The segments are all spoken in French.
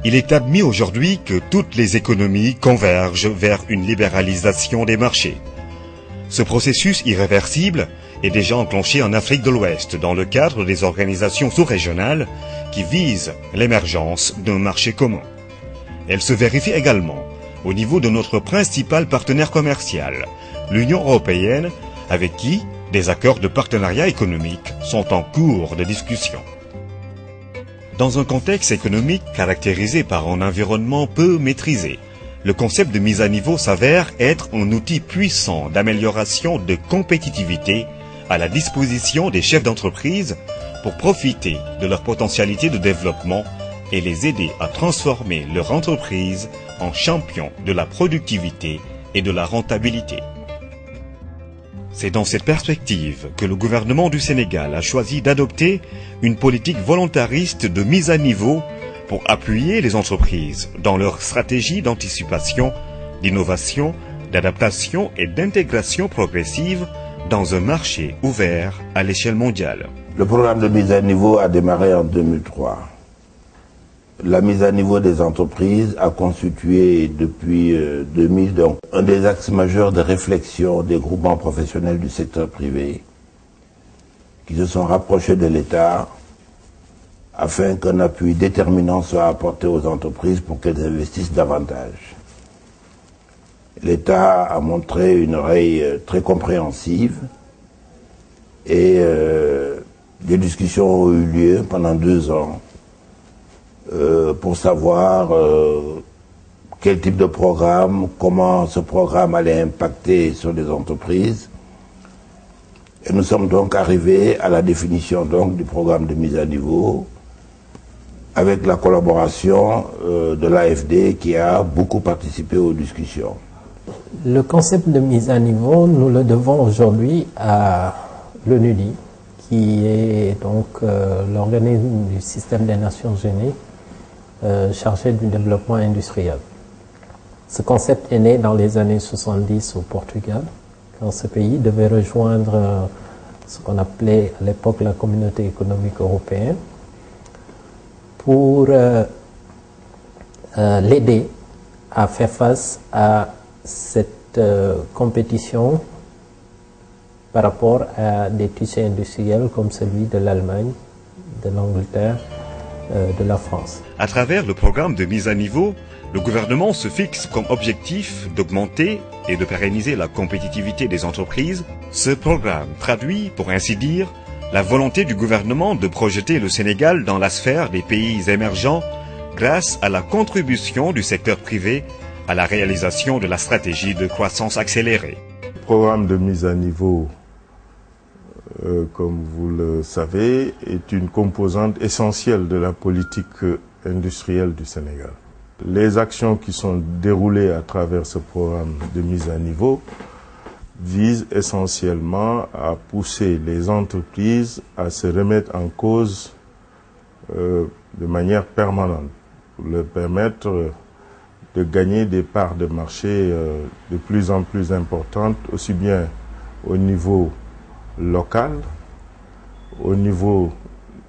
Il est admis aujourd'hui que toutes les économies convergent vers une libéralisation des marchés. Ce processus irréversible est déjà enclenché en Afrique de l'Ouest dans le cadre des organisations sous-régionales qui visent l'émergence d'un marché commun. Elle se vérifie également au niveau de notre principal partenaire commercial, l'Union européenne, avec qui des accords de partenariat économique sont en cours de discussion. Dans un contexte économique caractérisé par un environnement peu maîtrisé, le concept de mise à niveau s'avère être un outil puissant d'amélioration de compétitivité à la disposition des chefs d'entreprise pour profiter de leur potentialité de développement et les aider à transformer leur entreprise en champion de la productivité et de la rentabilité. C'est dans cette perspective que le gouvernement du Sénégal a choisi d'adopter une politique volontariste de mise à niveau pour appuyer les entreprises dans leur stratégie d'anticipation, d'innovation, d'adaptation et d'intégration progressive dans un marché ouvert à l'échelle mondiale. Le programme de mise à niveau a démarré en 2003. La mise à niveau des entreprises a constitué depuis 2000 donc un des axes majeurs de réflexion des groupements professionnels du secteur privé qui se sont rapprochés de l'État afin qu'un appui déterminant soit apporté aux entreprises pour qu'elles investissent davantage. L'État a montré une oreille très compréhensive et des discussions ont eu lieu pendant 2 ans pour savoir quel type de programme, comment ce programme allait impacter sur les entreprises. Et nous sommes donc arrivés à la définition donc du programme de mise à niveau avec la collaboration de l'AFD qui a beaucoup participé aux discussions. Le concept de mise à niveau, nous le devons aujourd'hui à l'ONUDI, qui est donc l'organisme du système des Nations Unies chargé du développement industriel. Ce concept est né dans les années 70 au Portugal, quand ce pays devait rejoindre ce qu'on appelait à l'époque la Communauté économique européenne, pour l'aider à faire face à cette compétition par rapport à des tissus industriels comme celui de l'Allemagne, de l'Angleterre, de la France. À travers le programme de mise à niveau, le gouvernement se fixe comme objectif d'augmenter et de pérenniser la compétitivité des entreprises. Ce programme traduit, pour ainsi dire, la volonté du gouvernement de projeter le Sénégal dans la sphère des pays émergents grâce à la contribution du secteur privé à la réalisation de la stratégie de croissance accélérée. Le programme de mise à niveau, comme vous le savez, est une composante essentielle de la politique industrielle du Sénégal. Les actions qui sont déroulées à travers ce programme de mise à niveau visent essentiellement à pousser les entreprises à se remettre en cause de manière permanente, pour leur permettre de gagner des parts de marché de plus en plus importantes, aussi bien au niveau local, au niveau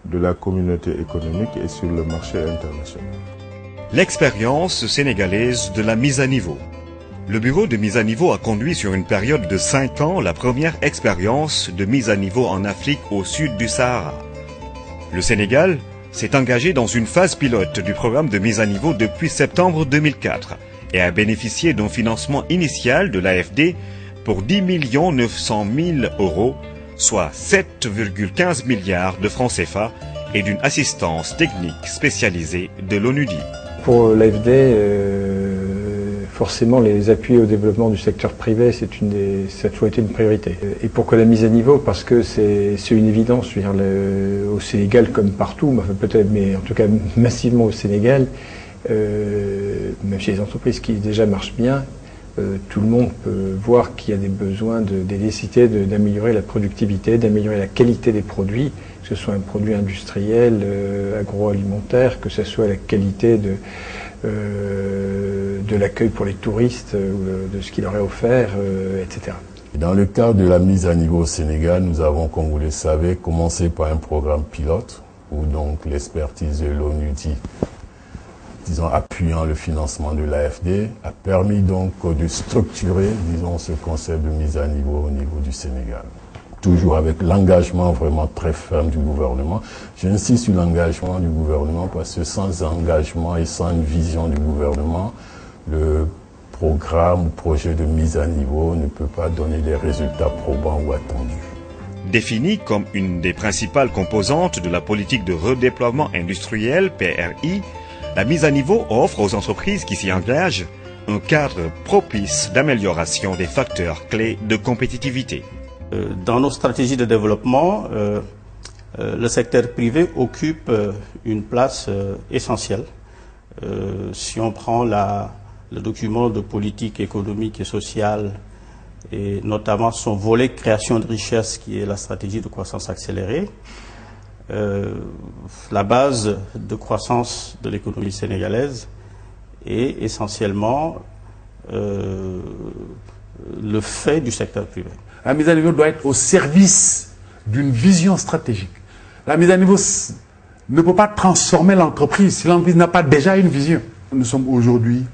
de la communauté économique et sur le marché international. L'expérience sénégalaise de la mise à niveau. Le bureau de mise à niveau a conduit sur une période de 5 ans la première expérience de mise à niveau en Afrique au sud du Sahara. Le Sénégal s'est engagé dans une phase pilote du programme de mise à niveau depuis septembre 2004 et a bénéficié d'un financement initial de l'AFD pour 10 900 000 €, soit 7,15 milliards de francs CFA, et d'une assistance technique spécialisée de l'ONUDI. Pour l'AFD, forcément les appuis au développement du secteur privé, ça a toujours été une priorité. Et pourquoi la mise à niveau? Parce que c'est une évidence. Je veux dire, au Sénégal comme partout, peut-être, mais en tout cas massivement au Sénégal, même chez les entreprises qui déjà marchent bien, tout le monde peut voir qu'il y a des besoins, des nécessités d'améliorer la productivité, d'améliorer la qualité des produits, que ce soit un produit industriel, agroalimentaire, que ce soit la qualité de l'accueil pour les touristes, de ce qu'il leur est offert, etc. Dans le cadre de la mise à niveau au Sénégal, nous avons, comme vous le savez, commencé par un programme pilote où donc l'expertise de l'ONUDI disons, appuyant le financement de l'AFD, a permis donc de structurer, disons, ce concept de mise à niveau au niveau du Sénégal. Toujours avec l'engagement vraiment très ferme du gouvernement. J'insiste sur l'engagement du gouvernement parce que sans engagement et sans une vision du gouvernement, le programme ou projet de mise à niveau ne peut pas donner des résultats probants ou attendus. Définie comme une des principales composantes de la politique de redéploiement industriel, PRI, la mise à niveau offre aux entreprises qui s'y engagent un cadre propice d'amélioration des facteurs clés de compétitivité. Dans nos stratégies de développement, le secteur privé occupe une place essentielle. Si on prend le document de politique économique et sociale, et notamment son volet création de richesse qui est la stratégie de croissance accélérée, la base de croissance de l'économie sénégalaise est essentiellement le fait du secteur privé. La mise à niveau doit être au service d'une vision stratégique. La mise à niveau ne peut pas transformer l'entreprise si l'entreprise n'a pas déjà une vision. Nous sommes aujourd'hui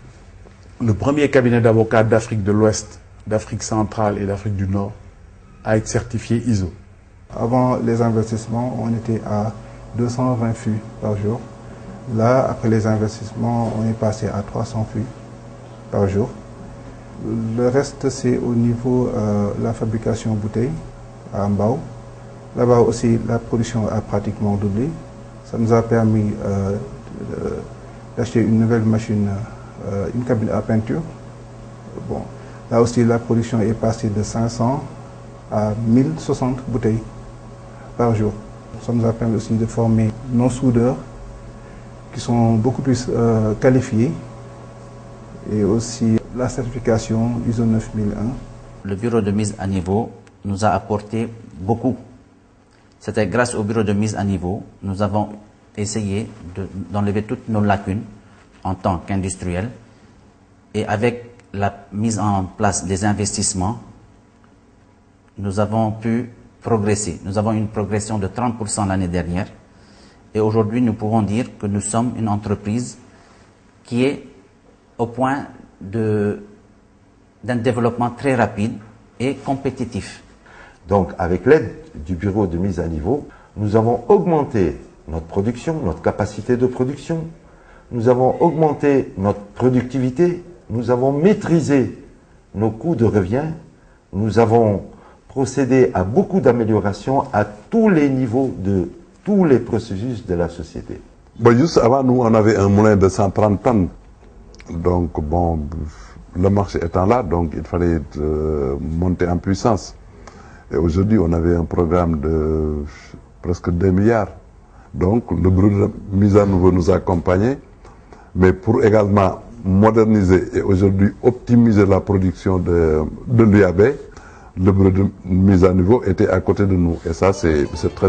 le premier cabinet d'avocats d'Afrique de l'Ouest, d'Afrique centrale et d'Afrique du Nord à être certifié ISO. Avant les investissements, on était à 220 flux par jour. Là, après les investissements, on est passé à 300 flux par jour. Le reste, c'est au niveau de la fabrication bouteilles à Mbao. Là-bas aussi, la production a pratiquement doublé. Ça nous a permis d'acheter une nouvelle machine, une cabine à peinture. Bon, là aussi, la production est passée de 500 à 1060 bouteilles par jour. Ça nous a permis aussi de former nos soudeurs qui sont beaucoup plus qualifiés et aussi la certification ISO 9001. Le bureau de mise à niveau nous a apporté beaucoup. C'était grâce au bureau de mise à niveau, nous avons essayé d'enlever toutes nos lacunes en tant qu'industriels et avec la mise en place des investissements, nous avons pu progresser. Nous avons une progression de 30% l'année dernière et aujourd'hui nous pouvons dire que nous sommes une entreprise qui est au point d'un développement très rapide et compétitif. Donc avec l'aide du bureau de mise à niveau, nous avons augmenté notre production, notre capacité de production, nous avons augmenté notre productivité, nous avons maîtrisé nos coûts de revient, nous avons procédé à beaucoup d'améliorations à tous les niveaux de tous les processus de la société. Bon, juste avant, nous, on avait un moulin de 130 tonnes. Donc, bon, le marché étant là, donc il fallait monter en puissance. Et aujourd'hui, on avait un programme de presque 2 milliards. Donc, le bureau de mise à niveau nous a accompagnés, mais pour également moderniser et aujourd'hui optimiser la production de l'UAB, le bureau de mise à niveau était à côté de nous. Et ça, c'est très